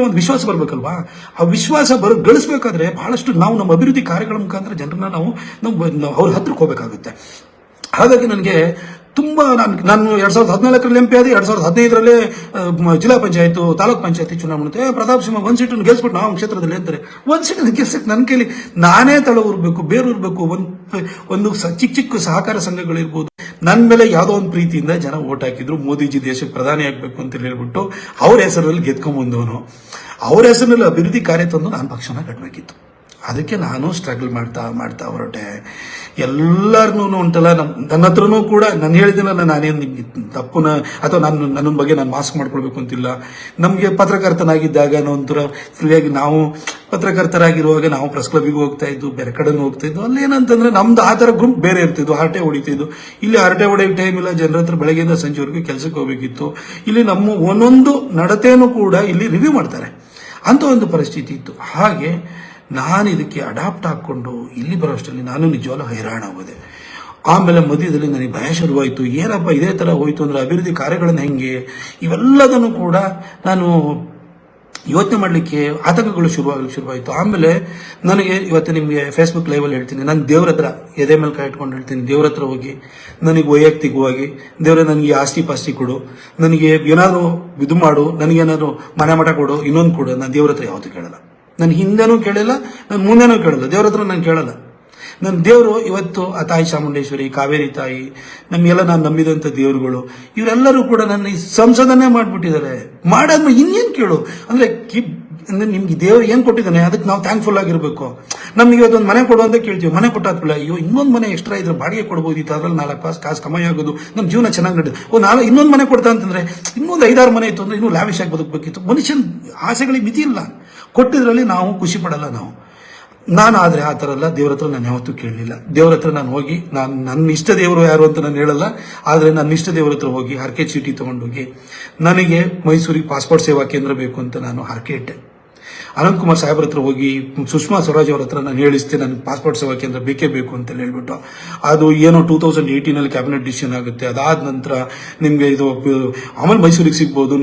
ಒಂದು ವಿಶ್ವಾಸ ಬರ್ಬೇಕಲ್ವಾ? ಆ ವಿಶ್ವಾಸ ಗಳಿಸಬೇಕಾದ್ರೆ ಬಹಳಷ್ಟು ನಾವು ನಮ್ಮ ಅಭಿವೃದ್ಧಿ ಕಾರ್ಯಗಳ ಮುಖಾಂತರ ಜನರನ್ನ ನಾವು ಅವ್ರ ಹತ್ರಕ್ಕೆ ಹೋಗಬೇಕಾಗುತ್ತೆ. ಹಾಗಾಗಿ ನನಗೆ ತುಂಬಾ ನಾನು 2014ರಲ್ಲಿ MP ಆದಿ, 2015ರಲ್ಲಿ ಜಿಲ್ಲಾ ಪಂಚಾಯತ್ ತಾಲೂಕ್ ಪಂಚಾಯತಿ ಚುನಾವಣೆ ಪ್ರತಾಪ್ ಸಿಂಹ ಒಂದ್ ಸೀಟನ್ನು ಗೆಲ್ಸ್ಬಿಟ್ಟು ನಾವು ಕ್ಷೇತ್ರದಲ್ಲಿ ಅಂತಾರೆ ಒಂದ್ ಸೀಟನ್ನು ಗೆಲ್ಸಕ್ಕೆ ನನ್ನ ಕೈಲಿ ನಾನೇ ತಳ ಊರ್ಬೇಕು, ಬೇರೂರ್ಬೇಕು. ಒಂದು ಚಿಕ್ಕ ಸಹಕಾರ ಸಂಘಗಳಿರ್ಬೋದು, ನನ್ನ ಮೇಲೆ ಯಾವುದೋ ಒಂದು ಪ್ರೀತಿಯಿಂದ ಜನ ಓಟ್ ಹಾಕಿದ್ರು. ಮೋದಿಜಿ ದೇಶಕ್ಕೆ ಪ್ರಧಾನಿ ಆಗ್ಬೇಕು ಅಂತ ಹೇಳ್ಬಿಟ್ಟು ಅವ್ರ ಹೆಸರಲ್ಲಿ ಗೆದ್ಕೊಂಡ್ಬಂದವನು. ಅವ್ರ ಹೆಸರಿನಲ್ಲಿ ಅಭಿವೃದ್ಧಿ ಕಾರ್ಯ ತಂದು ನಾನು ಪಕ್ಷನ ಕಟ್ಟಬೇಕಿತ್ತು. ಅದಕ್ಕೆ ನಾನು ಸ್ಟ್ರಗಲ್ ಮಾಡ್ತಾ ಹೊರಟೆ. ಎಲ್ಲರನ್ನೂ ಉಂಟಲ್ಲ, ನನ್ನ ಹತ್ರನೂ ಕೂಡ ನಾನು ಹೇಳಿದಿನಲ್ಲ, ನಾನೇನು ನಿಮ್ಗೆ ತಪ್ಪುನ ಅಥವಾ ನನ್ನ ಬಗ್ಗೆ ನಾನು ಮಾಸ್ಕ್ ಮಾಡ್ಕೊಳ್ಬೇಕು ಅಂತಿಲ್ಲ. ನಮಗೆ ಪತ್ರಕರ್ತನಾಗಿದ್ದಾಗ ಒಂಥರ ಫ್ರೀಯಾಗಿ ನಾವು ಪತ್ರಕರ್ತರಾಗಿರುವಾಗ ನಾವು ಪ್ರೆಸ್ ಕ್ಲಬ್ಗೆ ಹೋಗ್ತಾ ಇದ್ದು, ಬೇರೆ ಕಡೆನೂ ಹೋಗ್ತಾ ಇದ್ದು. ಅಲ್ಲಿ ಏನಂತಂದ್ರೆ ನಮ್ದು ಆ ಥರ ಗ್ರೂಪ್ ಬೇರೆ ಇರ್ತಿದ್ದು, ಹರಟೆ ಹೊಡಿತಿದ್ದು. ಇಲ್ಲಿ ಹರಟೆ ಹೊಡೆಯೋ ಟೈಮ್ ಇಲ್ಲ, ಜನರ ಹತ್ರ ಬೆಳಗ್ಗೆಯಿಂದ ಸಂಜೆವರೆಗೂ ಕೆಲಸಕ್ಕೆ ಹೋಗ್ಬೇಕಿತ್ತು. ಇಲ್ಲಿ ನಮ್ಮ ಒಂದೊಂದು ನಡತೆನೂ ಕೂಡ ಇಲ್ಲಿ ರಿವ್ಯೂ ಮಾಡ್ತಾರೆ ಅಂತ ಒಂದು ಪರಿಸ್ಥಿತಿ ಇತ್ತು. ಹಾಗೆ ನಾನು ಇದಕ್ಕೆ ಅಡಾಪ್ಟ್ ಹಾಕ್ಕೊಂಡು ಇಲ್ಲಿ ಬರೋಷ್ಟರಲ್ಲಿ ನಾನು ನಿಜವಾಗ್ಲೂ ಹೈರಾಣ ಹೋದೆ. ಆಮೇಲೆ ಮಧ್ಯದಲ್ಲಿ ನನಗೆ ಭಯ ಶುರುವಾಯಿತು. ಏನಪ್ಪ ಇದೇ ಥರ ಹೋಯ್ತು ಅಂದರೆ ಅಭಿವೃದ್ಧಿ ಕಾರ್ಯಗಳನ್ನು ಹೆಂಗೆ, ಇವೆಲ್ಲದನ್ನು ಕೂಡ ನಾನು ಯೋಚನೆ ಮಾಡಲಿಕ್ಕೆ ಆತಂಕಗಳು ಶುರುವಾಯಿತು. ಆಮೇಲೆ ನನಗೆ ಇವತ್ತು ನಿಮಗೆ ಫೇಸ್ಬುಕ್ ಲೈವಲ್ಲಿ ಹೇಳ್ತೀನಿ, ನಾನು ದೇವ್ರ ಹತ್ರ ಎದೆ ಮೇಲೆ ಕೈ ಇಟ್ಕೊಂಡು ಹೇಳ್ತೀನಿ, ದೇವ್ರ ಹತ್ರ ಹೋಗಿ ನನಗೆ ವೈಯಕ್ತಿಕವಾಗಿ ದೇವ್ರ ನನಗೆ ಆಸ್ತಿ ಪಾಸ್ತಿ ಕೊಡು, ನನಗೆ ಏನಾದರೂ ಇದು ಮಾಡು, ನನಗೇನಾದ್ರು ಮನೆ ಮಠ ಕೊಡು, ಇನ್ನೊಂದು ಕೊಡು. ನಾನು ದೇವ್ರ ಹತ್ರ ಯಾವತ್ತೂ ಕೇಳಲ್ಲ. ನಾನು ಹಿಂದೆನೂ ಕೇಳಿಲ್ಲ, ನಾನು ಮುಂದೆನೂ ಕೇಳಲ್ಲ. ದೇವ್ರ ಹತ್ರ ನಾನು ಕೇಳಲ್ಲ. ನನ್ನ ದೇವರು ಇವತ್ತು ಆ ತಾಯಿ ಚಾಮುಂಡೇಶ್ವರಿ, ಕಾವೇರಿ ತಾಯಿ, ನಮಗೆಲ್ಲ ನಾನು ನಂಬಿದಂಥ ದೇವರುಗಳು, ಇವರೆಲ್ಲರೂ ಕೂಡ ನನ್ನ ಸಂಸದನೆ ಮಾಡಿಬಿಟ್ಟಿದ್ದಾರೆ. ಮಾಡಾದ್ಮೇಲೆ ಇನ್ನೇನು ಕೇಳು ಅಂದರೆ ನಿಮ್ಗೆ ದೇವರು ಏನು ಕೊಟ್ಟಿದ್ದಾನೆ ಅದಕ್ಕೆ ನಾವು ಥ್ಯಾಂಕ್ಫುಲ್ ಆಗಿರಬೇಕು. ನಮ್ಗೆ ಇವತ್ತೊಂದು ಮನೆ ಕೊಡು ಅಂತ ಕೇಳ್ತೀವಿ, ಮನೆ ಕೊಟ್ಟಾದ್ಮೇಲೆ ಅಯ್ಯೋ ಇನ್ನೊಂದು ಮನೆ ಎಕ್ಸ್ಟ್ರಾ ಇದ್ರೆ ಬಾಡಿಗೆ ಕೊಡ್ಬೋದಿತ್ತು, ಅದ್ರಲ್ಲಿ 4 ಕಾಸು ಕಮಾಯಿ ಆಗೋದು, ನಮ್ಮ ಜೀವನ ಚೆನ್ನಾಗಿ ನಡೆದು. ಇನ್ನೊಂದು ಮನೆ ಕೊಡ್ತಾ ಅಂತಂದ್ರೆ ಇನ್ನೊಂದು 5-6 ಮನೆ ಇತ್ತು ಅಂದ್ರೆ ಇನ್ನೂ ಲ್ಯಾವಿಶ್ ಆಗಿ ಬದುಕಬೇಕಿತ್ತು. ಮನುಷ್ಯನ ಆಸೆಗಳಿಗೆ ಮಿತಿ ಇಲ್ಲ. ಕೊಟ್ಟಿದ್ರಲ್ಲಿ ನಾವು ಖುಷಿ ಪಡಲ್ಲ ನಾವು. ನಾನು ಆದರೆ ಆ ಥರ ಅಲ್ಲ. ದೇವ್ರ ಹತ್ರ ನಾನು ಯಾವತ್ತೂ ಕೇಳಲಿಲ್ಲ. ದೇವ್ರ ಹತ್ರ ನಾನು ಹೋಗಿ, ನನ್ನ ಇಷ್ಟ ದೇವರು ಯಾರು ಅಂತ ನಾನು ಹೇಳಲ್ಲ, ಆದರೆ ನನ್ನ ಇಷ್ಟ ದೇವ್ರ ಹತ್ರ ಹೋಗಿ ಹರಕೆ ಚೀಟಿ ತೊಗೊಂಡೋಗಿ ನನಗೆ ಮೈಸೂರಿಗೆ ಪಾಸ್ಪೋರ್ಟ್ ಸೇವಾ ಕೇಂದ್ರ ಬೇಕು ಅಂತ ನಾನು ಹರಕೆ ಇಟ್ಟೆ. ಅನಂತಕುಮಾರ್ ಸಾಹೇಬ್ರ ಹತ್ರ ಹೋಗಿ, ಸುಷ್ಮಾ ಸ್ವರಾಜ್ ಅವ್ರ ಹತ್ರ ನಾನು ಹೇಳಿಸ್ತೆ ನನಗೆ ಪಾಸ್ಪೋರ್ಟ್ ಸೇವಾ ಕೇಂದ್ರ ಬೇಕೇ ಬೇಕು ಅಂತ ಹೇಳ್ಬಿಟ್ಟು. ಅದು ಏನೋ 2018ನಲ್ಲಿ ಕ್ಯಾಬಿನೆಟ್ ಡಿಸಿಷನ್ ಆಗುತ್ತೆ. ಅದಾದ ನಂತರ ನಿಮಗೆ ಇದು ಆಮೇಲೆ ಮೈಸೂರಿಗೆ ಸಿಗ್ಬೋದು,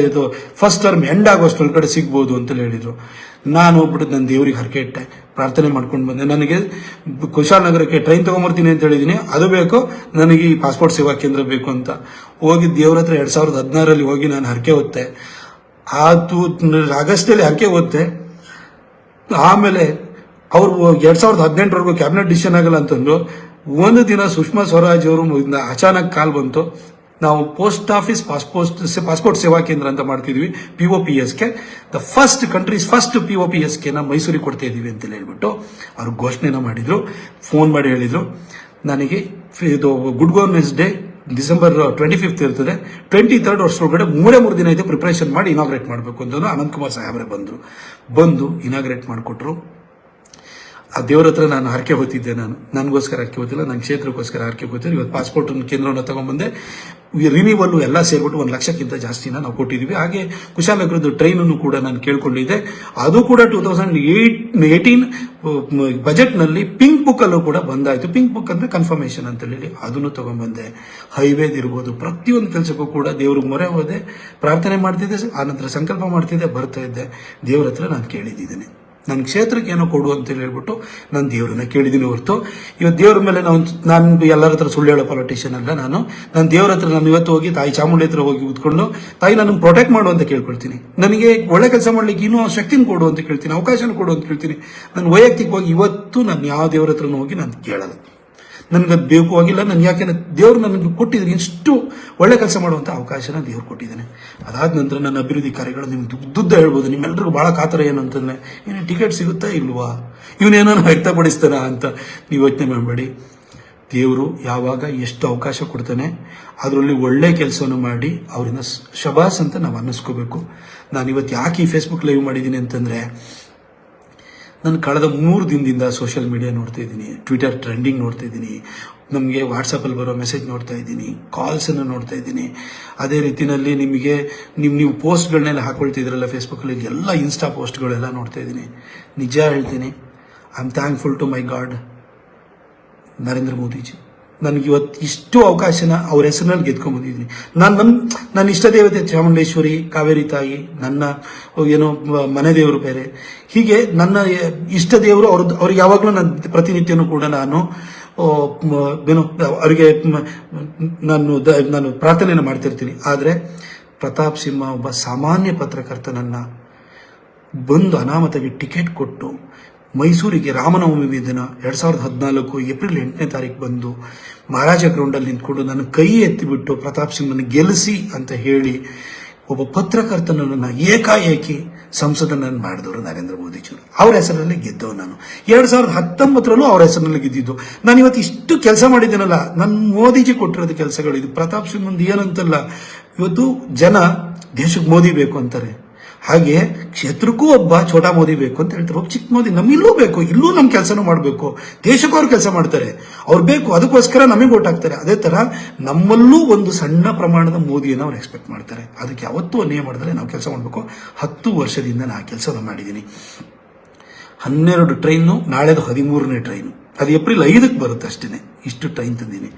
ಇದು ಫಸ್ಟ್ ಟರ್ಮ್ ಎಂಡ್ ಆಗೋಷ್ಟೊಳಗಡೆ ಸಿಗ್ಬೋದು ಅಂತ ಹೇಳಿದ್ರು. ನಾನು ಹೋಗ್ಬಿಟ್ಟು ನನ್ನ ದೇವ್ರಿಗೆ ಹರಕೆ ಇಟ್ಟೆ, ಪ್ರಾರ್ಥನೆ ಮಾಡ್ಕೊಂಡು ಬಂದೆ. ನನಗೆ ಕುಶಾಲನಗರಕ್ಕೆ ಟ್ರೈನ್ ತೊಗೊಂಬರ್ತೀನಿ ಅಂತ ಹೇಳಿದ್ದೀನಿ, ಅದು ಬೇಕು, ನನಗೆ ಈ ಪಾಸ್ಪೋರ್ಟ್ ಸೇವಾ ಕೇಂದ್ರ ಬೇಕು ಅಂತ ಹೋಗಿ ದೇವ್ರ ಹತ್ರ 2016ರಲ್ಲಿ ಹೋಗಿ ನಾನು ಹರಕೆ ಹೊತ್ತೆ. ಆಗಸ್ಟಲ್ಲಿ ಹರಕೆ ಹೊತ್ತೆ. ಆಮೇಲೆ ಅವರು 2018ವರೆಗೂ ಕ್ಯಾಬಿನೆಟ್ ಡಿಸಿಷನ್ ಆಗಲ್ಲ ಅಂತಂದ್ರು. ಒಂದು ದಿನ ಸುಷ್ಮಾ ಸ್ವರಾಜ್ ಅವರು ಅಚಾನಕ್ ಕಾಲ್ ಬಂತು, ನಾವು ಪೋಸ್ಟ್ ಆಫೀಸ್ ಪಾಸ್ಪೋರ್ಟ್ ಸೇವಾ ಕೇಂದ್ರ ಅಂತ ಮಾಡ್ತಿದ್ವಿ, POPSK, the first country's first POPSK ಮೈಸೂರಿಗೆ ಕೊಡ್ತಾ ಇದೀವಿ ಅಂತ ಹೇಳ್ಬಿಟ್ಟು ಅವ್ರು ಘೋಷಣೆನ ಮಾಡಿದ್ರು. ಫೋನ್ ಮಾಡಿ ಹೇಳಿದ್ರು ನನಗೆ ಇದು good governance day December 25th ಇರ್ತದೆ, 23rd ವರ್ಷದೊಳಗಡೆ 3 ದಿನ ಇದೆ, ಪ್ರಿಪರೇಷನ್ ಮಾಡಿ ಇನಾಗ್ರೇಟ್ ಮಾಡಬೇಕು ಅಂತ ಅನಂತಕುಮಾರ್ ಸಾಹೇಬ್ರೆ ಬಂದು ಇನಾಗ್ರೇಟ್ ಮಾಡಿಕೊಟ್ರು. ಆ ದೇವ್ರ ಹತ್ರ ನಾನು ಹರಕೆ ಹೊತ್ತಿದ್ದೆ. ನನಗೋಸ್ಕರ ಹರಕೆ ಹೊತ್ತಿಲ್ಲ, ನನ್ನ ಕ್ಷೇತ್ರಕ್ಕೋಸ್ಕರ ಹರಕೆ ಹೊತ್ತಿದ್ದೆ. ಇವತ್ತು ಪಾಸ್ಪೋರ್ಟ್ ಕೇಂದ್ರವನ್ನು ತಗೊಂಡ್ಬಂದೆ. ರಿನ್ಯೂವಲ್ ಎಲ್ಲ ಸೇರ್ಬಿಟ್ಟು 1 ಲಕ್ಷಕ್ಕಿಂತ ಜಾಸ್ತಿನ ನಾವು ಕೊಟ್ಟಿದ್ದೀವಿ. ಹಾಗೆ ಕುಶಾಲನಗರದ ಟ್ರೈನನ್ನು ಕೂಡ ನಾನು ಕೇಳ್ಕೊಂಡಿದ್ದೆ. ಅದು ಕೂಡ 2018 ಬಜೆಟ್ನಲ್ಲಿ ಪಿಂಕ್ ಬುಕ್ ಅಲ್ಲೂ ಕೂಡ ಬಂದಾಯ್ತು. ಪಿಂಕ್ ಬುಕ್ ಅಂದ್ರೆ ಕನ್ಫರ್ಮೇಶನ್ ಅಂತ ಹೇಳಿ ಅದನ್ನು ತಗೊಂಡ್ಬಂದೆ. ಹೈವೇದ್ ಇರ್ಬೋದು, ಪ್ರತಿಯೊಂದು ಕೆಲಸಕ್ಕೂ ಕೂಡ ದೇವ್ರಿಗೆ ಮೊರೆ ಹೋದೆ, ಪ್ರಾರ್ಥನೆ ಮಾಡ್ತಿದ್ದೆ, ಆನಂತರ ಸಂಕಲ್ಪ ಮಾಡ್ತಿದ್ದೆ, ಬರ್ತಾ ಇದ್ದೆ. ದೇವ್ರ ಹತ್ರ ನಾನು ಕೇಳಿದ್ದೀನಿ, ನನ್ನ ಕ್ಷೇತ್ರಕ್ಕೆ ಏನೋ ಕೊಡು ಅಂತ ಹೇಳ್ಬಿಟ್ಟು ನಾನು ದೇವ್ರನ್ನ ಕೇಳಿದ್ದೀನಿ ಹೊರತು ಇವತ್ತು ದೇವ್ರ ಮೇಲೆ ನಾನು ಎಲ್ಲರ ಹತ್ರ ಸುಳ್ಳು ಹೇಳೋ ಪೊಲಿಟಿಷಿಯನ್ ಅಲ್ಲ. ನಾನು ದೇವ್ರ ಹತ್ರ ನಾನು ಇವತ್ತು ಹೋಗಿ ತಾಯಿ ಚಾಮುಂಡಿ ಹತ್ರ ಹೋಗಿ ಕೂತ್ಕೊಂಡು ತಾಯಿ ನನಗೆ ಪ್ರೊಟೆಕ್ಟ್ ಮಾಡು ಅಂತ ಕೇಳ್ಕೊಳ್ತೀನಿ, ನನಗೆ ಒಳ್ಳೆ ಕೆಲಸ ಮಾಡ್ಲಿಕ್ಕೆ ಇನ್ನೂ ಶಕ್ತಿನ ಕೊಡು ಅಂತ ಕೇಳ್ತೀನಿ, ಅವಕಾಶನ ಕೊಡು ಅಂತ ಕೇಳ್ತೀನಿ. ನಾನು ವೈಯಕ್ತಿಕವಾಗಿ ಇವತ್ತು ನಾನು ಯಾವ ದೇವ್ರ ಹತ್ರನೂ ಹೋಗಿ ನಾನು ಕೇಳಲ್ಲ. ನನ್ಗದು ಬೇಕು ಆಗಿಲ್ಲ. ನಾನು ಯಾಕೆಂದ್ರೆ ದೇವ್ರು ನನಗೆ ಕೊಟ್ಟಿದ್ದೀನಿ, ಇಷ್ಟು ಒಳ್ಳೆ ಕೆಲಸ ಮಾಡುವಂಥ ಅವಕಾಶನ ದೇವ್ರು ಕೊಟ್ಟಿದ್ದಾನೆ. ಅದಾದ ನಂತರ ನನ್ನ ಅಭಿವೃದ್ಧಿ ಕಾರ್ಯಗಳು ನಿಮ್ಗೆ ದುಡ್ಡು ಹೇಳ್ಬೋದು. ನಿಮ್ಮೆಲ್ಲರಿಗೂ ಭಾಳ ಕಾತರ ಏನು ಅಂತಂದ್ರೆ, ಏನು ಟಿಕೆಟ್ ಸಿಗುತ್ತಾ ಇಲ್ವಾ, ಇವನೇನೋ ವ್ಯಕ್ತಪಡಿಸ್ತಾನ ಅಂತ ನೀವು ಯೋಚನೆ ಮಾಡಬೇಡಿ. ದೇವರು ಯಾವಾಗ ಎಷ್ಟು ಅವಕಾಶ ಕೊಡ್ತಾನೆ ಅದರಲ್ಲಿ ಒಳ್ಳೆ ಕೆಲಸವನ್ನು ಮಾಡಿ ಅವರಿಂದ ಶಬಾಸ್ ಅಂತ ನಾವು ಅನ್ನಿಸ್ಕೋಬೇಕು. ನಾನು ಇವತ್ತು ಯಾಕೆ ಈ ಫೇಸ್ಬುಕ್ ಲೈವ್ ಮಾಡಿದ್ದೀನಿ ಅಂತಂದರೆ, ನಾನು ಕಳೆದ 3 ದಿನದಿಂದ ಸೋಷಿಯಲ್ ಮೀಡಿಯಾ ನೋಡ್ತಾ ಇದ್ದೀನಿ, ಟ್ವಿಟರ್ ಟ್ರೆಂಡಿಂಗ್ ನೋಡ್ತಾ ಇದ್ದೀನಿ, ನಮಗೆ ವಾಟ್ಸಪ್ಪಲ್ಲಿ ಬರೋ ಮೆಸೇಜ್ ನೋಡ್ತಾ ಇದ್ದೀನಿ, ಕಾಲ್ಸನ್ನು ನೋಡ್ತಾ ಇದ್ದೀನಿ. ಅದೇ ರೀತಿಯಲ್ಲಿ ನಿಮಗೆ ನೀವು ಪೋಸ್ಟ್ಗಳನ್ನೆಲ್ಲ ಹಾಕೊಳ್ತಿದ್ರಲ್ಲ ಫೇಸ್ಬುಕ್ಕಲ್ಲಿ, ಎಲ್ಲ ಇನ್ಸ್ಟಾ ಪೋಸ್ಟ್ಗಳೆಲ್ಲ ನೋಡ್ತಾ ಇದ್ದೀನಿ. ನಿಜ ಹೇಳ್ತೀನಿ, I am thankful to my God Narendra Modiji. ನನಗೆ ಇವತ್ತು ಇಷ್ಟು ಅವಕಾಶನ ಅವ್ರ ಹೆಸರಿನಲ್ಲಿ ಗೆದ್ಕೊಂಡ್ಬಂದಿದ್ದೀನಿ. ನನ್ನ ಇಷ್ಟ ದೇವತೆ ಚಾಮುಂಡೇಶ್ವರಿ, ಕಾವೇರಿ ತಾಯಿ, ನನ್ನ ಏನೋ ಮನೆ ದೇವರು ಬೇರೆ, ಹೀಗೆ ನನ್ನ ಇಷ್ಟ ದೇವರು ಅವ್ರಿಗೆ ಯಾವಾಗಲೂ ನನ್ನ ಪ್ರತಿನಿತ್ಯನೂ ಕೂಡ ನಾನು ಏನೋ ಅವರಿಗೆ ನಾನು ಪ್ರಾರ್ಥನೆಯನ್ನು ಮಾಡ್ತಿರ್ತೀನಿ. ಆದರೆ ಪ್ರತಾಪ್ ಸಿಂಹ ಒಬ್ಬ ಸಾಮಾನ್ಯ ಪತ್ರಕರ್ತನನ್ನ ಬಂದು ಅನಾಮತವಾಗಿ ಟಿಕೆಟ್ ಕೊಟ್ಟು ಮೈಸೂರಿಗೆ ರಾಮನವಮಿ ದಿನ 2014 ಏಪ್ರಿಲ್ 8ನೇ ತಾರೀಕು ಬಂದು ಮಹಾರಾಜ ಗ್ರೌಂಡಲ್ಲಿ ನಿಂತ್ಕೊಂಡು ನನ್ನ ಕೈ ಎತ್ತಿಬಿಟ್ಟು ಪ್ರತಾಪ್ ಸಿಂಹನ ಗೆಲ್ಲಿಸಿ ಅಂತ ಹೇಳಿ ಒಬ್ಬ ಪತ್ರಕರ್ತನನ್ನು ಏಕಾಏಕಿ ಸಂಸದನನ್ನು ಮಾಡಿದವರು ನರೇಂದ್ರ ಮೋದಿಜಿಯವರು. ಅವ್ರ ಹೆಸರಲ್ಲಿ ಗೆದ್ದವು ನಾನು. 2019 ಅವ್ರ ಹೆಸರಿನಲ್ಲಿ ಗೆದ್ದಿದ್ದು. ನಾನು ಇವತ್ತು ಇಷ್ಟು ಕೆಲಸ ಮಾಡಿದ್ದೀನಲ್ಲ, ನನ್ನ ಮೋದಿಜಿ ಕೊಟ್ಟಿರೋದು ಕೆಲಸಗಳು ಇದು. ಪ್ರತಾಪ್ ಸಿಂಹಂದು ಏನಂತಲ್ಲ, ಇವತ್ತು ಜನ ದೇಶಕ್ಕೆ ಮೋದಿ ಬೇಕು ಅಂತಾರೆ, ಹಾಗೆ ಕ್ಷೇತ್ರಕ್ಕೂ ಒಬ್ಬ ಛೋಟಾ ಮೋದಿ ಬೇಕು ಅಂತ ಹೇಳ್ತಾರೆ. ಒಬ್ಬ ಚಿಕ್ಕ ಮೋದಿ ನಮ್ಮಿಲ್ಲೂ ಬೇಕು, ಇಲ್ಲೂ ನಮ್ಮ ಕೆಲಸನೂ ಮಾಡಬೇಕು, ದೇಶಕ್ಕೂ ಅವ್ರು ಕೆಲಸ ಮಾಡ್ತಾರೆ, ಅವ್ರು ಬೇಕು, ಅದಕ್ಕೋಸ್ಕರ ನಮಗೆ ಓಟ್ ಹಾಕ್ತಾರೆ. ಅದೇ ತರ ನಮ್ಮಲ್ಲೂ ಒಂದು ಸಣ್ಣ ಪ್ರಮಾಣದ ಮೋದಿಯನ್ನು ಅವ್ರು ಎಕ್ಸ್ಪೆಕ್ಟ್ ಮಾಡ್ತಾರೆ. ಅದಕ್ಕೆ ಯಾವತ್ತೂ ಅನ್ಯಾಯ ಮಾಡಿದ್ರೆ ನಾವು ಕೆಲಸ ಮಾಡಬೇಕು. 10 ವರ್ಷದಿಂದ ನಾನು ಕೆಲಸ ಮಾಡಿದ್ದೀನಿ. 12 ಟ್ರೈನು, ನಾಳೆದು 13ನೇ ಟ್ರೈನು, ಅದು ಏಪ್ರಿಲ್ 5ಕ್ಕೆ ಬರುತ್ತೆ ಅಷ್ಟೇ. ಇಷ್ಟು ಟ್ರೈನ್ ತಂದೀನಿ.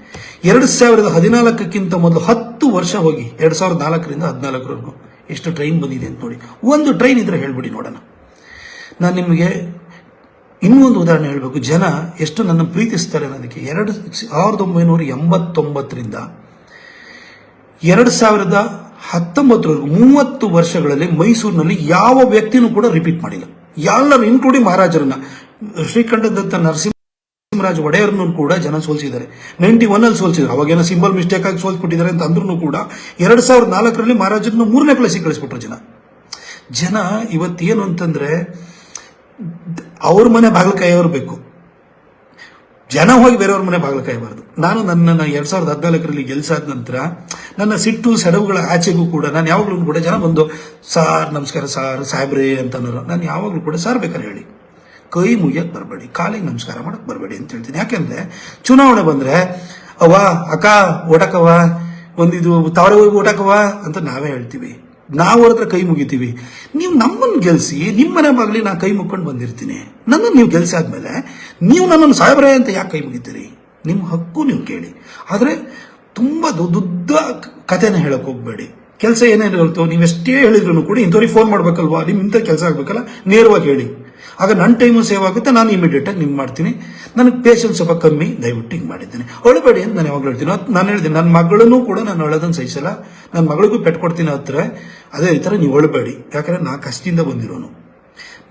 2014ಕ್ಕಿಂತ ಮೊದಲು 10 ವರ್ಷ ಹೋಗಿ 2004ರಿಂದ 2014ವರೆಗೂ ಎಷ್ಟು ಟ್ರೈನ್ ಬಂದಿದೆ ಅಂತ ನೋಡಿ. ಒಂದು ಟ್ರೈನ್ ಇದ್ರೆ ಹೇಳ್ಬಿಡಿ ನೋಡೋಣ. ನಾನು ನಿಮಗೆ ಇನ್ನೊಂದು ಉದಾಹರಣೆ ಹೇಳಬೇಕು. ಜನ ಎಷ್ಟು ನನ್ನ ಪ್ರೀತಿಸ್ತಾರೆ ಅನ್ನೋದಕ್ಕೆ 1989ರಿಂದ 2019ವರೆಗೂ 30 ವರ್ಷಗಳಲ್ಲಿ ಮೈಸೂರಿನಲ್ಲಿ ಯಾವ ವ್ಯಕ್ತಿನೂ ಕೂಡ ರಿಪೀಟ್ ಮಾಡಿಲ್ಲ. ಎಲ್ಲರೂ ಇನ್ಕ್ಲೂಡಿಂಗ್ ಮಹಾರಾಜರನ್ನ, ಶ್ರೀಕಂಠದತ್ತ ನರಸಿಂಹರಾಜ ಒಡೆಯರ್ನೂ ಕೂಡ ಜನ ಸೋಲ್ಸಿದ್ದಾರೆ. 91 ಸೋಲ್ಸಿದ್ರು. ಅವಾಗೇನೋ ಸಿಂಬಲ್ ಮಿಸ್ಟೇಕ್ ಆಗಿ ಸೋಲ್ಸ್ಬಿಟ್ಟಿದ್ದಾರೆ ಅಂತ ಅಂದ್ರೂ ಕೂಡ 2004ರಲ್ಲಿ ಮಹಾರಾಜರನ್ನ 3ನೇ ಪ್ಲೇಸಿಗೆ ಕಳಿಸ್ಬಿಟ್ರು ಜನ. ಇವತ್ತೇನು ಅಂತಂದ್ರೆ ಅವ್ರ ಮನೆ ಬಾಗಿಲಕಾಯಿಯವ್ರು ಬೇಕು, ಜನ ಹೋಗಿ ಬೇರೆಯವ್ರ ಮನೆ ಬಾಗಿಲಕಾಯಬಾರ್ದು. ನಾನು ನನ್ನನ್ನು 2014ರಲ್ಲಿ ಗೆಲ್ಸಾದ ನಂತರ ನನ್ನ ಸಿಟ್ಟು ಸೆಡವುಗಳ ಆಚೆಗೂ ಕೂಡ ನಾನು ಯಾವಾಗಲೂ ಕೂಡ ಜನ ಬಂದು ಸಾರ್ ನಮಸ್ಕಾರ ಸಾರ್ ಸಾಹೇಬ್ರೇ ಅಂತ ಅನ್ನೋರು. ನಾನು ಯಾವಾಗಲೂ ಕೂಡ ಸಾರ್ ಬೇಕಾದ್ರೆ ಹೇಳಿ, ಕೈ ಮುಗಿಯಕ್ಕೆ ಬರಬೇಡಿ, ಕಾಲಿಗೆ ನಮಸ್ಕಾರ ಮಾಡಕ್ಕೆ ಬರಬೇಡಿ ಅಂತ ಹೇಳ್ತೀನಿ. ಯಾಕೆಂದ್ರೆ ಚುನಾವಣೆ ಬಂದ್ರೆ ಅವ್ವ ಅಕ್ಕ ಓಟಕವ್ವ, ಒಂದಿದು ತಾವರೆ ಹೋಗಿ ಓಟಕವ್ವ ಅಂತ ನಾವೇ ಹೇಳ್ತೀವಿ. ನಾವು ಅವ್ರ ಹತ್ರ ಕೈ ಮುಗಿತೀವಿ. ನೀವು ನಮ್ಮನ್ನು ಗೆಲ್ಸಿ, ನಿಮ್ಮನೆ ಬಾಗ್ಲಿ ನಾ ಕೈ ಮುಕ್ಕೊಂಡು ಬಂದಿರ್ತೀನಿ. ನನ್ನನ್ನು ನೀವು ಗೆಲ್ಸಾದ್ಮೇಲೆ ನೀವು ನನ್ನನ್ನು ಸಾಹೇಬ್ರೆ ಅಂತ ಯಾಕೆ ಕೈ ಮುಗಿತೀರಿ? ನಿಮ್ಮ ಹಕ್ಕು ನೀವು ಕೇಳಿ. ಆದರೆ ತುಂಬಾ ದೊಡ್ಡ ಕಥೆನ ಹೇಳಕ್ ಹೋಗ್ಬೇಡಿ. ಕೆಲಸ ಏನೇನು ಹೇಳ್ತೋ ನೀವೆಷ್ಟೇ ಹೇಳಿದ್ರು ಕೂಡ ಇಂಥವ್ರಿಗೆ ಫೋನ್ ಮಾಡ್ಬೇಕಲ್ವಾ, ಇಂಥ ಕೆಲಸ ಆಗ್ಬೇಕಲ್ಲ, ನೇರವಾಗಿ ಹೇಳಿ. ಆಗ ನನ್ನ ಟೈಮು ಸೇವ್ ಆಗುತ್ತೆ, ನಾನು ಇಮಿಡಿಯೇಟ್ ಆಗಿ ನಿಮ್ಗೆ ಮಾಡ್ತೀನಿ. ನನಗೆ ಪೇಷನ್ಸ್ ಸ್ವಲ್ಪ ಕಮ್ಮಿ, ದಯವಿಟ್ಟು ಹಿಂಗೆ ಮಾಡಿದ್ದೀನಿ. ಅಳಬೇಡಿ ಅಂತ ನಾನು ಯಾವಾಗ ಹೇಳ್ತೀನಿ. ನಾನು ಹೇಳ್ತೀನಿ, ನನ್ನ ಮಗಳನ್ನೂ ಕೂಡ ನಾನು ಅಳೋದನ್ನು ಸಹಿಸಲ್ಲ, ನನ್ನ ಮಗಳಿಗೂ ಪೆಟ್ಟು ಕೊಡ್ತೀನಿ ಹತ್ರ. ಅದೇ ಈ ಥರ ನೀವು ಅಳಬೇಡಿ. ಯಾಕಂದ್ರೆ ನಾ ಕಷ್ಟದಿಂದ ಬಂದಿರೋನು.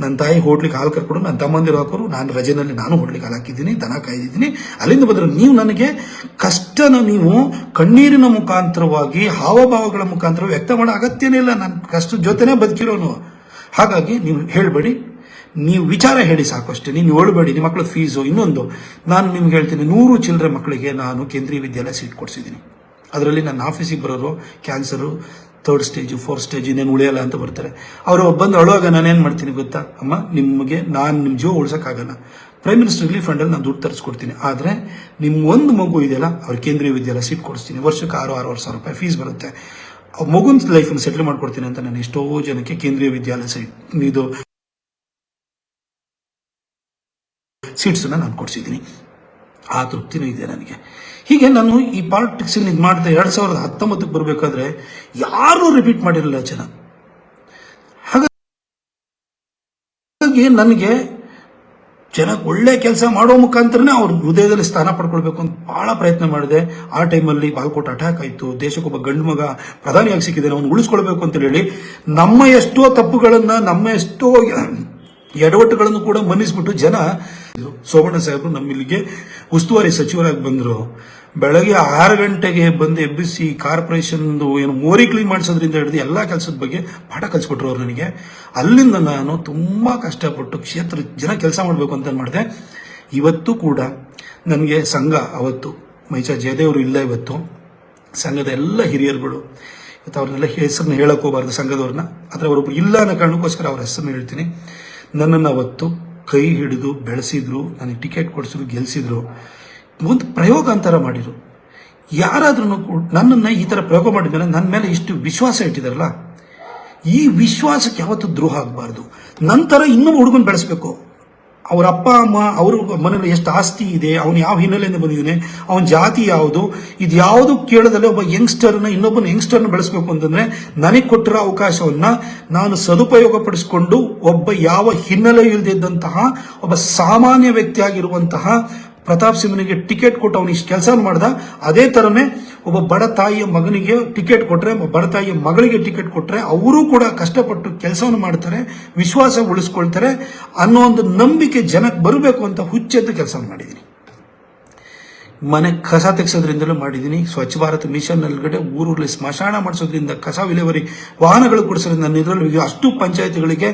ನನ್ನ ತಾಯಿ ಹೋಟ್ಲಿಗೆ ಹಾಲು ಕರ್ಕೊಂಡು, ನನ್ನ ತಮ್ಮಂದಿರು ಹಾಕೋರು, ನಾನು ರಜೆನಲ್ಲಿ ನಾನು ಹೋಟ್ಲಿಗೆ ಹಾಲು ಹಾಕಿದ್ದೀನಿ, ದನ ಕಾಯ್ದಿದ್ದೀನಿ. ಅಲ್ಲಿಂದ ಬಂದ್ರೆ ನೀವು ನನಗೆ ಕಷ್ಟನ ನೀವು ಕಣ್ಣೀರಿನ ಮುಖಾಂತರವಾಗಿ, ಹಾವಭಾವಗಳ ಮುಖಾಂತರ ವ್ಯಕ್ತ ಮಾಡೋ ಅಗತ್ಯನೇ ಇಲ್ಲ. ನಾನು ಕಷ್ಟದ ಜೊತೆನೇ ಬದುಕಿರೋನು. ಹಾಗಾಗಿ ನೀವು ಹೇಳಬೇಡಿ, ನೀವು ವಿಚಾರ ಹೇಳಿ ಸಾಕು ಅಷ್ಟೇ. ನೀವು ಹೇಳಬೇಡಿ ನಿಮ್ಮ ಮಕ್ಕಳ ಫೀಸು. ಇನ್ನೊಂದು ನಾನು ನಿಮ್ಗೆ ಹೇಳ್ತೀನಿ, 100 ಚಿಲ್ಲರೆ ಮಕ್ಕಳಿಗೆ ನಾನು ಕೇಂದ್ರೀಯ ವಿದ್ಯಾಲಯ ಸೀಟ್ ಕೊಡಿಸಿದ್ದೀನಿ. ಅದರಲ್ಲಿ ನನ್ನ ಆಫೀಸಿಗೆ ಬರೋರು cancer 3rd stage 4th stage ಇನ್ನೇನು ಉಳಿಯಲ್ಲ ಅಂತ ಬರ್ತಾರೆ. ಅವರು ಬಂದು ಅಳುವಾಗ ನಾನೇನು ಮಾಡ್ತೀನಿ ಗೊತ್ತಾ, ಅಮ್ಮ ನಿಮಗೆ ನಾನು ನಿಮ್ಮ ಜೀವ ಉಳ್ಸೋಕ್ಕಾಗಲ್ಲ, ಪ್ರೈಮ್ ಮಿನಿಸ್ಟರ್ ರಿಲೀಫ್ ಫಂಡಲ್ಲಿ ನಾನು ದುಡ್ಡು ತರಿಸ್ಕೊಡ್ತೀನಿ, ಆದರೆ ನಿಮ್ಮ ಒಂದು ಮಗು ಇದೆಯಲ್ಲ ಅವ್ರ ಕೇಂದ್ರೀಯ ವಿದ್ಯಾಲಯ ಸೀಟ್ ಕೊಡಿಸ್ತೀನಿ, ವರ್ಷಕ್ಕೆ 6,500 ರೂಪಾಯಿ ಫೀಸ್ ಬರುತ್ತೆ, ಮಗುನ ಲೈಫನ್ನು ಸೆಟ್ಲ್ ಮಾಡ್ಕೊಡ್ತೀನಿ ಅಂತ ನಾನು ಎಷ್ಟೋ ಜನಕ್ಕೆ ಕೇಂದ್ರೀಯ ವಿದ್ಯಾಲಯ ಸೀಟ್ಸನ್ನು ನಾನು ಕೊಡಿಸಿದ್ದೀನಿ. ಆ ತೃಪ್ತಿನೂ ಇದೆ ನನಗೆ. ಹೀಗೆ ನಾನು ಈ ಪಾಲಿಟಿಕ್ಸ್ ಇದು ಮಾಡ್ತಾ 2019ಕ್ಕೆ ಬರಬೇಕಾದ್ರೆ ಯಾರೂ ರಿಪೀಟ್ ಮಾಡಿರಲಿಲ್ಲ ಜನ. ಹಾಗಾಗಿ ನನಗೆ ಜನ ಒಳ್ಳೆ ಕೆಲಸ ಮಾಡೋ ಮುಖಾಂತರನೇ ಅವ್ರ ಹೃದಯದಲ್ಲಿ ಸ್ಥಾನ ಪಡ್ಕೊಳ್ಬೇಕು ಅಂತ ಬಹಳ ಪ್ರಯತ್ನ ಮಾಡಿದೆ. ಆ ಟೈಮಲ್ಲಿ ಬಾಲ್ಕೋಟ್ ಅಟ್ಯಾಕ್ ಆಯಿತು, ದೇಶಕ್ಕೊಬ್ಬ ಗಂಡು ಮಗ ಪ್ರಧಾನಿಯಾಗಿ ಸಿಕ್ಕಿದ್ದಾನೆ, ಅವನು ಉಳಿಸ್ಕೊಳ್ಬೇಕು ಅಂತ ಹೇಳಿ ನಮ್ಮ ಎಷ್ಟೋ ತಪ್ಪುಗಳನ್ನ, ನಮ್ಮ ಎಷ್ಟೋ ಎಡವಟ್ಟುಗಳನ್ನು ಕೂಡ ಮನ್ನಿಸ್ಬಿಟ್ಟು ಜನ. ಸೋಮಣ್ಣ ಸಾಹೇಬರು ನಮ್ಮಿಲ್ಲಿಗೆ ಉಸ್ತುವಾರಿ ಸಚಿವರಾಗಿ ಬಂದರು. ಬೆಳಗ್ಗೆ 6 ಗಂಟೆಗೆ ಬಂದು ಎಬ್ಬಿಸಿ ಕಾರ್ಪೊರೇಷನ್ ಏನು ಮೋರಿ ಕ್ಲೀನ್ ಮಾಡಿಸೋದ್ರಿಂದ ಹಿಡಿದು ಎಲ್ಲ ಕೆಲಸದ ಬಗ್ಗೆ ಪಾಠ ಕಲಿಸ್ಕೊಟ್ರು ಅವ್ರು ನನಗೆ. ಅಲ್ಲಿಂದ ನಾನು ತುಂಬಾ ಕಷ್ಟಪಟ್ಟು ಕ್ಷೇತ್ರ ಜನ ಕೆಲಸ ಮಾಡಬೇಕು ಅಂತ ಮಾಡಿದೆ. ಇವತ್ತು ಕೂಡ ನನಗೆ ಸಂಘ, ಅವತ್ತು ಮೈಚಾ ಜಯದೇವರು ಇಲ್ಲ, ಇವತ್ತು ಸಂಘದ ಎಲ್ಲ ಹಿರಿಯರುಗಳು, ಇವತ್ತು ಅವ್ರನ್ನೆಲ್ಲ ಹೆಸರನ್ನ ಹೇಳಕ್ ಹೋಗಬಾರ್ದು ಸಂಘದವ್ರನ್ನ, ಆದರೆ ಅವರೊಬ್ರು ಇಲ್ಲ ಅನ್ನೋ ಕಾರಣಕ್ಕೋಸ್ಕರ ಅವ್ರ ಹೆಸರನ್ನ ಹೇಳ್ತೀನಿ. ನನ್ನನ್ನು ಅವತ್ತು ಕೈ ಹಿಡಿದು ಬೆಳೆಸಿದ್ರು, ನನಗೆ ಟಿಕೆಟ್ ಕೊಡಿಸಿದ್ರು, ಗೆಲ್ಸಿದ್ರು, ಒಂದು ಪ್ರಯೋಗ ಅಂತರ ಮಾಡಿದ್ರು. ಯಾರಾದ್ರೂ ನನ್ನನ್ನು ಈ ಥರ ಪ್ರಯೋಗ ಮಾಡಿದ್ಮೇಲೆ ನನ್ನ ಮೇಲೆ ಇಷ್ಟು ವಿಶ್ವಾಸ ಇಟ್ಟಿದಾರಲ್ಲ, ಈ ವಿಶ್ವಾಸಕ್ಕೆ ಯಾವತ್ತೂ ದ್ರೋಹ ಆಗಬಾರ್ದು. ನಂತರ ಇನ್ನೊಬ್ಬ ಹುಡುಗನ ಬೆಳೆಸಬೇಕು. ಅವ್ರ ಅಪ್ಪ ಅಮ್ಮ ಅವ್ರ ಮನೇಲಿ ಎಷ್ಟು ಆಸ್ತಿ ಇದೆ, ಅವನು ಯಾವ ಹಿನ್ನೆಲೆಯಿಂದ ಬಂದಿದ್ದಾನೆ, ಅವನ ಜಾತಿ ಯಾವುದು, ಇದು ಯಾವುದು ಕೇಳದಲ್ಲೇ ಒಬ್ಬ ಯಂಗ್ಸ್ಟರ್ನ ಇನ್ನೊಬ್ಬನ ಯಂಗ್ಸ್ಟರ್ನ ಬೆಳೆಸಬೇಕು ಅಂತಂದ್ರೆ ನನಗೆ ಕೊಟ್ಟಿರೋ ಅವಕಾಶವನ್ನ ನಾನು ಸದುಪಯೋಗ ಪಡಿಸಿಕೊಂಡು ಒಬ್ಬ ಯಾವ ಹಿನ್ನೆಲೆ ಇಲ್ಲದಿದ್ದಂತಹ ಒಬ್ಬ ಸಾಮಾನ್ಯ ವ್ಯಕ್ತಿಯಾಗಿರುವಂತಹ ಪ್ರತಾಪ್ ಸಿಂಹನಿಗೆ ಟಿಕೆಟ್ ಕೊಟ್ಟು ಅವನು ಇಷ್ಟು ಕೆಲಸ ಮಾಡ್ದ. ಅದೇ ತರನೇ ಒಬ್ಬ ಬಡ ತಾಯಿಯ ಮಗನಿಗೆ ಟಿಕೆಟ್ ಕೊಟ್ರೆ, ಬಡ ತಾಯಿಯ ಮಗಳಿಗೆ ಟಿಕೆಟ್ ಕೊಟ್ರೆ ಅವರು ಕೂಡ ಕಷ್ಟಪಟ್ಟು ಕೆಲಸವನ್ನು ಮಾಡ್ತಾರೆ, ವಿಶ್ವಾಸ ಉಳಿಸ್ಕೊಳ್ತಾರೆ ಅನ್ನೋ ಒಂದು ನಂಬಿಕೆ ಜನಕ್ಕೆ ಬರಬೇಕು ಅಂತ ಹುಚ್ಚೆದ್ದು ಕೆಲಸ ಮಾಡಿದ್ದೀನಿ. ಮನೆ ಕಸ ತೆಗೆಸೋದ್ರಿಂದಲೂ ಮಾಡಿದ್ದೀನಿ. ಸ್ವಚ್ಛ ಭಾರತ್ ಮಿಷನ್ ಅಲ್ಗಡೆ ಊರಲ್ಲಿ ಸ್ಮಶಾನ ಮಾಡಿಸೋದ್ರಿಂದ, ಕಸ ವಿಲೇವಾರಿ ವಾಹನಗಳು ಕೊಡಿಸೋದ್ರಿಂದ ನನ್ನ ಇದರಲ್ಲಿ ಅಷ್ಟು ಪಂಚಾಯತ್ಗಳಿಗೆ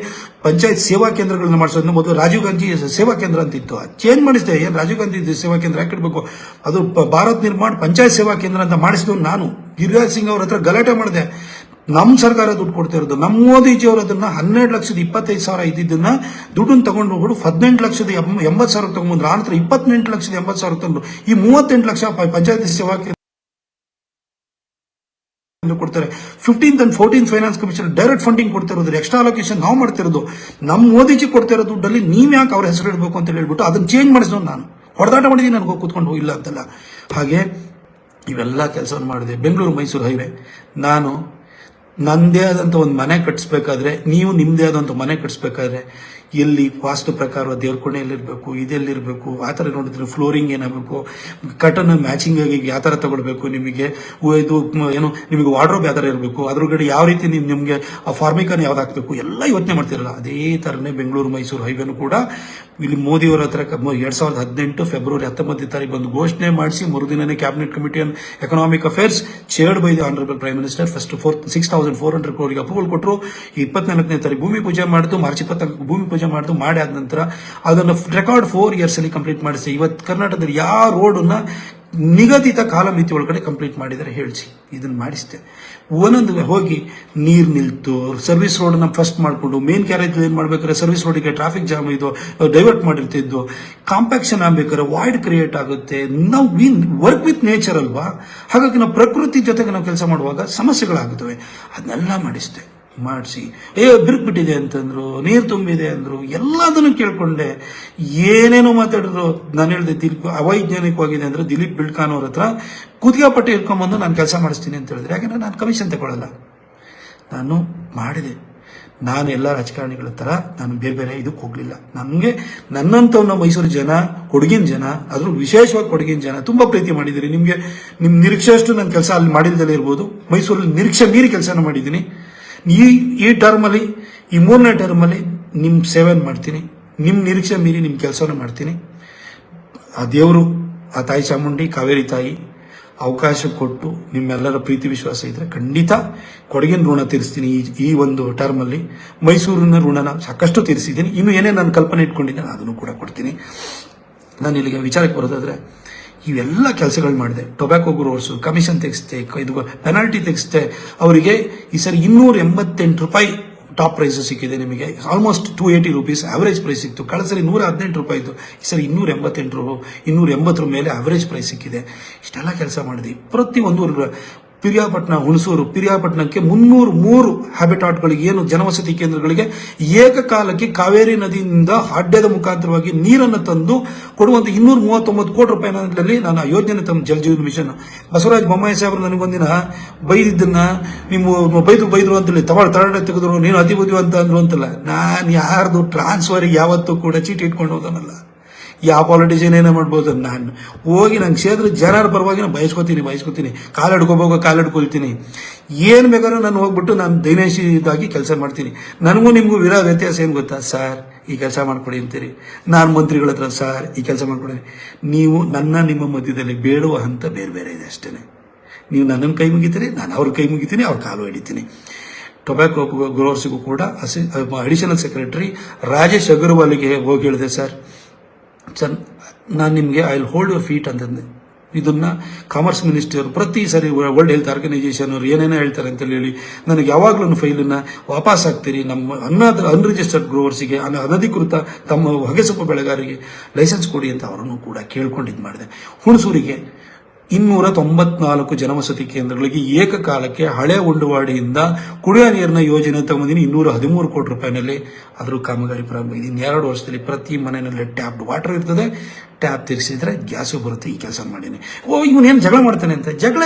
ಪಂಚಾಯತ್ ಸೇವಾ ಕೇಂದ್ರಗಳನ್ನ ಮಾಡಿಸೋದ್ರಿಂದ ಮೊದಲು ರಾಜೀವ್ ಗಾಂಧಿ ಸೇವಾ ಕೇಂದ್ರ ಅಂತಿತ್ತು, ಚೇಂಜ್ ಮಾಡಿಸಿದೆ. ಏನು ರಾಜೀವ್ ಗಾಂಧಿ ಸೇವಾ ಕೇಂದ್ರ ಹಾಕಿಡ್ಬೇಕು, ಅದು ಭಾರತ್ ನಿರ್ಮಾಣ ಪಂಚಾಯತ್ ಸೇವಾ ಕೇಂದ್ರ ಅಂತ ಮಾಡಿಸಿದ್ರು. ನಾನು ಗಿರಿರಾಜ್ ಸಿಂಗ್ ಅವ್ರ ಹತ್ರ ಗಲಾಟೆ ಮಾಡಿದೆ. ನಮ್ಮ ಸರ್ಕಾರ ದುಡ್ಡು ಕೊಡ್ತಾ ಇರೋದು, ನಮ್ಮ ಮೋದಿಜಿ ಅವರು ಅದನ್ನ 12,25,000 ಇದ್ದಿದ್ದನ್ನ ದುಡ್ಡನ್ನು ತಗೊಂಡು ಹೋಗ್ಬಿಟ್ಟು 18,80,000 ತಗೊಂಡ್ಬಂದ್ರು. ಆ ನಂತರ 28,80,000 ತಂದ್ರು. ಈ 38 ಲಕ್ಷ ಪಂಚಾಯತ್ ಸೇವಾ ಕೊಡ್ತಾರೆ. 15th and 14th finance commission direct funding ಕೊಡ್ತಾ ಇರೋದು, ಎಕ್ಸ್ಟ್ರಾ ಅಲೋಕೇಶನ್ ನಾವು ಮಾಡ್ತಿರೋದು. ನಮ್ಮ ಮೋದಿಜಿ ಕೊಡ್ತಾ ಇರೋ ದುಡ್ಡಲ್ಲಿ ನೀವ್ ಯಾಕೆ ಅವ್ರ ಹೆಸರು ಇಡಬೇಕು ಅಂತ ಹೇಳ್ಬಿಟ್ಟು ಅದನ್ನ ಚೇಂಜ್ ಮಾಡಿಸೋ ನಾನು ಹೊಡೆದಾಟ ಮಾಡಿದೀನಿ. ನನಗೆ ಕೂತ್ಕೊಂಡು ಹೋಗಿಲ್ಲ ಅಂತಲ್ಲ. ಹಾಗೆ ಇವೆಲ್ಲ ಕೆಲಸವನ್ನು ಮಾಡಿದೆ. ಬೆಂಗಳೂರು ಮೈಸೂರು ಹೈವೇ ನಾನು ನಂದೇ ಆದಂಥ ಒಂದು ಮನೆ ಕಟ್ಟಿಸ್ಬೇಕಾದ್ರೆ, ನೀವು ನಿಮ್ಮದೇ ಆದಂಥ ಮನೆ ಕಟ್ಟಿಸ್ಬೇಕಾದ್ರೆ ಎಲ್ಲಿ ವಾಸ್ತು ಪ್ರಕಾರ ದೇವ್ರ ಕೋಣೆ ಎಲ್ಲಿರಬೇಕು, ಇದೆಲ್ಲಿರಬೇಕು, ಆ ಥರ ನೋಡಿದ್ರೆ ಫ್ಲೋರಿಂಗ್ ಏನಾಗಬೇಕು, ಕಟನ್ ಮ್ಯಾಚಿಂಗ್ ಆಗಿ ಯಾವ ಥರ ತಗೊಳ್ಬೇಕು, ನಿಮಗೆ ಇದು ಏನು ನಿಮಗೆ ವಾರ್ಡ್ರೋಬ್ ಯಾವ ಥರ ಇರಬೇಕು, ಅದ್ರೊಳಗಡೆ ಯಾವ ರೀತಿ ನಿಮಗೆ ಫಾರ್ಮಿಕನ್ ಯಾವ್ದು ಹಾಕಬೇಕು ಎಲ್ಲ ಯೋಚನೆ ಮಾಡ್ತಿರಲ್ಲ. ಅದೇ ಥರನೇ ಬೆಂಗಳೂರು ಮೈಸೂರು ಹೈವೇನು ಕೂಡ ಇಲ್ಲಿ ಮೋದಿಯವರ ಹತ್ರ 2018 ಫೆಬ್ರವರಿ 19 ಬಂದು ಘೋಷಣೆ ಮಾಡಿಸಿ ಮರುದಿನನೇ cabinet committee on economic affairs chaired by the honourable prime minister first 6,400 crore approval ಕೊಟ್ಟರು. 24ನೇ ತಾರೀಕು ಭೂಮಿ ಪೂಜೆ ಮಾಡಿತು, ಮಾರ್ಚ್ 24 ಭೂಮಿ ಪೂಜೆ ಮಾಡಿತು. ಮಾಡಿ ಆದ ನಂತರ ಅದನ್ನು ರೆಕಾರ್ಡ್ 4 years ಅಲ್ಲಿ ಕಂಪ್ಲೀಟ್ ಮಾಡಿಸಿ. ಇವತ್ತು ಕರ್ನಾಟಕದಲ್ಲಿ ಯಾವ ರೋಡನ್ನ ನಿಗದಿತ ಕಾಲಮಿತಿ ಒಳಗಡೆ ಕಂಪ್ಲೀಟ್ ಮಾಡಿದರೆ ಹೇಳಿಸಿ ಇದನ್ನ ಮಾಡಿಸಿದೆ. ಒಂದೊಂದು ಹೋಗಿ ನೀರು ನಿಲ್ತು, ಸರ್ವಿಸ್ ರೋಡ್ನ ಫಸ್ಟ್ ಮಾಡಿಕೊಂಡು ಮೇನ್ ಕ್ಯಾರೇಜ್ ಏನ್ ಮಾಡ್ಬೇಕಾದ್ರೆ ಸರ್ವಿಸ್ ರೋಡಿಗೆ ಟ್ರಾಫಿಕ್ ಜಾಮ್ ಇದು ಡೈವರ್ಟ್ ಮಾಡಿರ್ತಿದ್ದು, ಕಾಂಪ್ಯಾಕ್ಷನ್ ಆಗ್ಬೇಕಾದ್ರೆ ವಾಯ್ಡ್ ಕ್ರಿಯೇಟ್ ಆಗುತ್ತೆ. ನಾವು ವರ್ಕ್ ವಿತ್ ನೇಚರ್ ಅಲ್ವಾ, ಹಾಗಾಗಿ ನಾವು ಪ್ರಕೃತಿ ಜೊತೆಗೆ ನಾವು ಕೆಲಸ ಮಾಡುವಾಗ ಸಮಸ್ಯೆಗಳಾಗುತ್ತವೆ. ಅದನ್ನೆಲ್ಲ ಮಾಡಿಸಿ ಬಿರುಕ್ಬಿಟ್ಟಿದೆ ಅಂತಂದ್ರು, ನೀರು ತುಂಬಿದೆ ಅಂದ್ರು, ಎಲ್ಲದನ್ನು ಕೇಳ್ಕೊಂಡೆ. ಏನೇನೋ ಮಾತಾಡಿದ್ರು. ನಾನು ಹೇಳಿದೆ ಅವೈಜ್ಞಾನಿಕವಾಗಿದೆ ಅಂದ್ರೆ ದಿಲೀಪ್ ಬಿಲ್ಕಾನ್ ಅವ್ರ ಹತ್ರ ಕುತ್ತಿಗೆ ಇಟ್ಕೊಂಡ್ಬಂದು ನಾನು ಕೆಲಸ ಮಾಡಿಸ್ತೀನಿ ಅಂತ ಹೇಳಿದ್ರೆ, ಯಾಕಂದ್ರೆ ನಾನು ಕಮಿಷನ್ ತಗೊಳ್ಳಲ್ಲ. ನಾನು ಮಾಡಿದೆ. ನಾನು ಎಲ್ಲ ರಾಜಕಾರಣಿಗಳ ತರ ನಾನು ಬೇರೆ ಇದಕ್ಕೆ ಹೋಗ್ಲಿಲ್ಲ. ನನಗೆ ನನ್ನಂತವ್ನ ಮೈಸೂರು ಜನ, ಕೊಡಗಿನ ಜನ, ಅದ್ರ ವಿಶೇಷವಾಗಿ ಕೊಡಗಿನ ಜನ ತುಂಬಾ ಪ್ರೀತಿ ಮಾಡಿದ್ದೀರಿ. ನಿಮ್ಗೆ ನಿಮ್ ನಿರೀಕ್ಷೆ ಅಷ್ಟು ನನ್ನ ಕೆಲಸ ಅಲ್ಲಿ ಮಾಡಿಲ್ದಲೇ ಇರ್ಬೋದು. ಮೈಸೂರಲ್ಲಿ ನಿರೀಕ್ಷೆ ಮೀರಿ ಕೆಲಸನ ಮಾಡಿದ್ದೀನಿ. ಈ ಟರ್ಮಲ್ಲಿ, ಈ 3ನೇ ಟರ್ಮಲ್ಲಿ ನಿಮ್ಮ ಸೇವೆಯನ್ನು ಮಾಡ್ತೀನಿ. ನಿಮ್ಮ ನಿರೀಕ್ಷೆ ಮೀರಿ ನಿಮ್ಮ ಕೆಲಸವನ್ನು ಮಾಡ್ತೀನಿ. ಆ ದೇವರು, ಆ ತಾಯಿ ಚಾಮುಂಡಿ, ಕಾವೇರಿ ತಾಯಿ ಅವಕಾಶ ಕೊಟ್ಟು ನಿಮ್ಮೆಲ್ಲರ ಪ್ರೀತಿ ವಿಶ್ವಾಸ ಇದ್ರೆ ಖಂಡಿತ ಕೊಡಗಿನ ಋಣ ತೀರಿಸ್ತೀನಿ. ಈ ಒಂದು ಟರ್ಮಲ್ಲಿ ಮೈಸೂರಿನ ಋಣನ ಸಾಕಷ್ಟು ತೀರಿಸಿದ್ದೀನಿ. ಇನ್ನು ಏನೇ ನಾನು ಕಲ್ಪನೆ ಇಟ್ಕೊಂಡಿದ್ದೀನಿ ಅದನ್ನು ಕೂಡ ಕೊಡ್ತೀನಿ. ನಾನು ಇಲ್ಲಿಗೆ ವಿಚಾರಕ್ಕೆ ಬರೋದಾದ್ರೆ, ಇವೆಲ್ಲ ಕೆಲಸಗಳು ಮಾಡಿದೆ. ಟೊಬ್ಯಾಕೋ ಗ್ರೋವರ್ಸ್ ಕಮಿಷನ್ ತೆಗೆಸ್ತೆ, ಇದು ಪೆನಾಲ್ಟಿ ತೆಗೆಸ್ತೆ. ಅವರಿಗೆ ಈ ಸರಿ 288 ರೂಪಾಯಿ ಟಾಪ್ ಪ್ರೈಸ್ ಸಿಕ್ಕಿದೆ. ನಿಮಗೆ ಆಲ್ಮೋಸ್ಟ್ 280 rupees ಅವರೇಜ್ ಪ್ರೈಸ್ ಸಿಕ್ತು. ಕಳೆದ ಸರಿ 118 ರೂಪಾಯಿ ಇತ್ತು. ಈ ಸರಿ 280 ಮೇಲೆ ಅವರೇಜ್ ಪ್ರೈಸ್ ಸಿಕ್ಕಿದೆ. ಇಷ್ಟೆಲ್ಲ ಕೆಲಸ ಮಾಡಿದ್ವಿ. ಪ್ರತಿ ಒಂದು ಪಿರಿಯಾಪಟ್ಟಣ, ಹುಣಸೂರು, ಪಿರಿಯಾಪಟ್ಟಣಕ್ಕೆ 303 ಹ್ಯಾಬಿಟಾಟ್ಗಳಿಗೆ, ಏನು ಜನವಸತಿ ಕೇಂದ್ರಗಳಿಗೆ ಏಕಕಾಲಕ್ಕೆ ಕಾವೇರಿ ನದಿಯಿಂದ ಅಡ್ಡದ ಮುಖಾಂತರವಾಗಿ ನೀರನ್ನು ತಂದು ಕೊಡುವಂತ 239 ಕೋಟಿ ರೂಪಾಯಿನಲ್ಲಿ ನಾನು ಆ ಯೋಜನೆ ತಂದು ಜಲಜೀವನ ಮಿಷನ್. ಬಸವರಾಜ ಬೊಮ್ಮಾಯಿ ಸಾಹೇಬರು ನನಗೊಂದಿನ ಬೈದಿದ್ದನ್ನ, ನೀವು ಬೈದ್ರು ಅಂತೇಳಿ ತರಡೆ ತೆಗೆದ್ರು, ನೀನು ಅತಿ ಬುದ್ಧಿ ಅಂತ ಅಂದ್ರು ಅಂತಲ್ಲ. ನಾನು ಯಾರ್ದು ಟ್ರಾನ್ಸ್ಫರ್ ಯಾವತ್ತೂ ಕೂಡ ಚೀಟಿ ಇಟ್ಕೊಂಡು ಹೋದನಲ್ಲ. ಯಾವ ಪಾಲಿಟಿಷಿಯನ್ ಏನೇ ಮಾಡ್ಬೋದು. ನಾನು ಹೋಗಿ ನನ್ನ ಕ್ಷೇತ್ರ ಜನರ ಪರವಾಗಿ ನಾನು ಬಯಸ್ಕೊತೀನಿ. ಕಾಲಿಡ್ಕೊಳ್ತೀನಿ. ಏನ್ ಬೇಕಾದ್ರೂ ನಾನು ಹೋಗ್ಬಿಟ್ಟು ನಾನು ದೈನೇಶಿದಾಗಿ ಕೆಲಸ ಮಾಡ್ತೀನಿ. ನನಗೂ ನಿಮಗೂ ವ್ಯತ್ಯಾಸ ಏನ್ ಗೊತ್ತಾ? ಸರ್ ಈ ಕೆಲಸ ಮಾಡ್ಕೊಡಿ ಅಂತೀರಿ. ನಾನು ಮಂತ್ರಿಗಳ ಹತ್ರ ಸರ್ ಈ ಕೆಲಸ ಮಾಡ್ಕೊಡಿ. ನೀವು ನಿಮ್ಮ ಮಧ್ಯದಲ್ಲಿ ಬೇಡುವ ಹಂತ ಬೇರೆ ಇದೆ ಅಷ್ಟೇನೆ. ನೀವು ನನ್ನನ್ನು ಕೈ ಮುಗಿತೀರಿ, ನಾನು ಅವ್ರ ಕೈ ಮುಗಿತೀನಿ, ಅವ್ರ ಕಾಲು ಹಿಡಿತೀನಿ. ಟೊಬ್ಯಾಕೋ ಗ್ರೋವರ್ಸ್ಗೂ ಕೂಡ ಅಡಿಷನಲ್ ಸೆಕ್ರೆಟರಿ ರಾಜೇಶ್ ಅಗರ್ವಾಲ್ಗೆ ಹೋಗಿ ಹೇಳಿದೆ, ಸರ್ ನಾನು ನಿಮಗೆ I will hold your feet ಅಂತಂದೆ. ಇದನ್ನ ಕಾಮರ್ಸ್ ಮಿನಿಸ್ಟರ್ ಪ್ರತಿ ಸರಿ ವರ್ಲ್ಡ್ ಹೆಲ್ತ್ ಆರ್ಗನೈಸೇಷನ್ ಅವರು ಏನೇನೋ ಹೇಳ್ತಾರೆ ಅಂತ ಹೇಳಿ ನನಗೆ ಯಾವಾಗಲೂ ಫೈಲನ್ನ ವಾಪಸ್ ಹಾಕ್ತೀರಿ. ನಮ್ಮ ಅನ್ರಿಜಿಸ್ಟರ್ಡ್ ಗ್ರೋವರ್ಸಿಗೆ, ಅನಧಿಕೃತ ತಮ್ಮ ಹೊಗೆಸೊಪ್ಪು ಬೆಳೆಗಾರರಿಗೆ ಲೈಸೆನ್ಸ್ ಕೊಡಿ ಅಂತ ಅವರನ್ನು ಕೂಡ ಕೇಳ್ಕೊಂಡು ಇದು ಮಾಡಿದೆ. ಹುಣಸೂರಿಗೆ 294 ಜನವಸತಿ ಕೇಂದ್ರಗಳಿಗೆ ಏಕಕಾಲಕ್ಕೆ ಹಳೆ ಉಂಡುವಾಡಿಯಿಂದ ಕುಡಿಯೋ ನೀರಿನ ಯೋಜನೆ ತಗೊಂಡಿನಿ 213 ಕೋಟಿ ರೂಪಾಯಿನಲ್ಲಿ ಅದ್ರ ಕಾಮಗಾರಿ ಪ್ರಾರಂಭ ಇದೆ. 2 ವರ್ಷದಲ್ಲಿ ಪ್ರತಿ ಮನೆಯಲ್ಲಿ ಟ್ಯಾಪ್ ವಾಟರ್ ಇರ್ತದೆ, ಟ್ಯಾಪ್ ತಿರ್ಸಿದ್ರೆ ಗ್ಯಾಸು ಬರುತ್ತೆ. ಈ ಕೆಲಸ ಮಾಡೀನಿ. ಇವನೇನು ಜಗಳ ಮಾಡ್ತಾನೆ ಅಂತ. ಜಗಳ